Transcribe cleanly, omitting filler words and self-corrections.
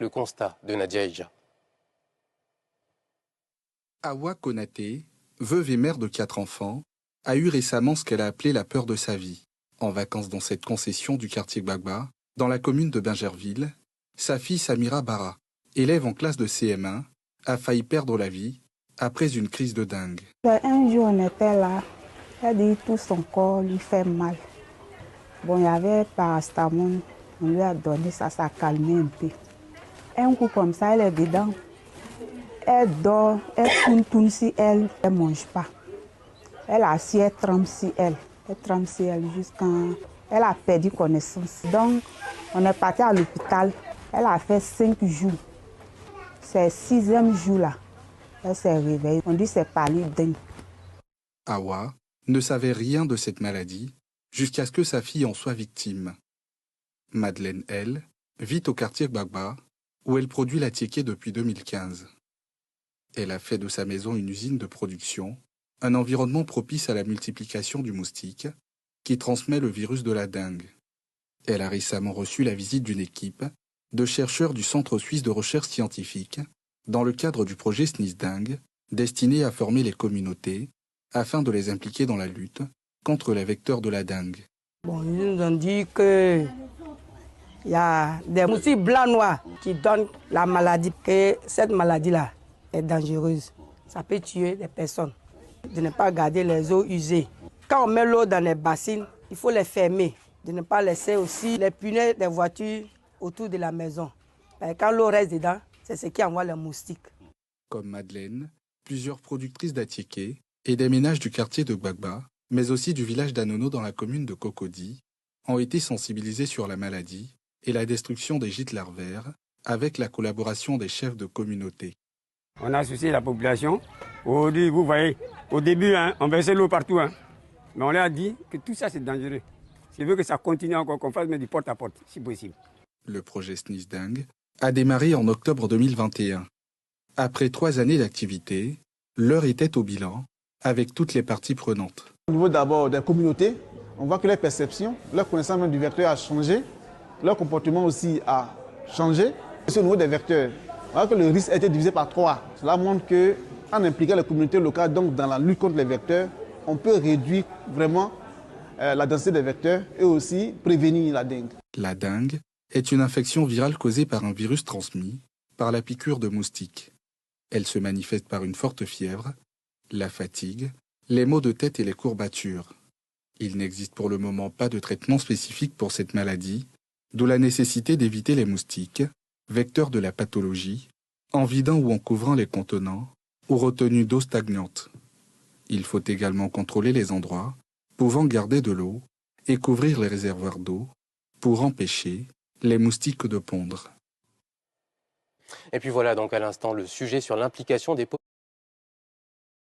Le constat de Nadia Ija. Awa Konaté, veuve et mère de 4 enfants, a eu récemment ce qu'elle a appelé la peur de sa vie. En vacances dans cette concession du quartier Gbagba, dans la commune de Bingerville, sa fille Samira Bara, élève en classe de CM1, a failli perdre la vie après une crise de dingue. Un jour, on était là, elle dit tout son corps lui fait mal. Bon, il y avait paracétamol, on lui a donné ça, ça a calmé un peu. Un coup comme ça, elle est dedans. Elle dort, elle tourne si elle ne mange pas. Elle assied, elle trempe si elle. Elle trempe si elle jusqu'à... Elle a perdu connaissance. Donc, on est parti à l'hôpital. Elle a fait 5 jours. C'est le 6e jour là. Elle s'est réveillée. On dit c'est palu dingue. Awa ne savait rien de cette maladie jusqu'à ce que sa fille en soit victime. Madeleine, elle, vit au quartier Gbagba, où elle produit la tiéké depuis 2015. Elle a fait de sa maison une usine de production, un environnement propice à la multiplication du moustique, qui transmet le virus de la dengue. Elle a récemment reçu la visite d'une équipe de chercheurs du Centre suisse de recherche scientifique, dans le cadre du projet SNIS-Dengue, destiné à former les communautés, afin de les impliquer dans la lutte contre les vecteurs de la dengue. Bon, ils nous ont dit qu'il y a des moustiques blancs-noirs qui donnent la maladie, que cette maladie-là est dangereuse. Ça peut tuer des personnes. De ne pas garder les eaux usées. Quand on met l'eau dans les bassines, il faut les fermer. De ne pas laisser aussi les punaises des voitures autour de la maison. Et quand l'eau reste dedans, c'est ce qui envoie les moustiques. Comme Madeleine, plusieurs productrices d'atiéké et des ménages du quartier de Gbagba, mais aussi du village d'Anono dans la commune de Cocody, ont été sensibilisés sur la maladie et la destruction des gîtes larvaires avec la collaboration des chefs de communauté. On a associé la population. Vous voyez, au début, on versait l'eau partout. Mais on leur a dit que tout ça, c'est dangereux. Je veux que ça continue encore, qu'on fasse du porte-à-porte, si possible. Le projet SNIS-Dengue a démarré en octobre 2021. Après 3 années d'activité, l'heure était au bilan, avec toutes les parties prenantes. Au niveau d'abord des communautés, on voit que leur perception, leur connaissance même du vecteur a changé, leur comportement aussi a changé. Au niveau des vecteurs, on voit que le risque a été divisé par 3. Cela montre qu'en impliquant les communautés locales donc dans la lutte contre les vecteurs, on peut réduire vraiment la densité des vecteurs et aussi prévenir la dengue. La dengue est une infection virale causée par un virus transmis par la piqûre de moustiques. Elle se manifeste par une forte fièvre, la fatigue, les maux de tête et les courbatures. Il n'existe pour le moment pas de traitement spécifique pour cette maladie, d'où la nécessité d'éviter les moustiques, vecteurs de la pathologie, en vidant ou en couvrant les contenants ou retenues d'eau stagnante. Il faut également contrôler les endroits pouvant garder de l'eau et couvrir les réservoirs d'eau pour empêcher les moustiques de pondre. Et puis voilà donc à l'instant le sujet sur l'implication des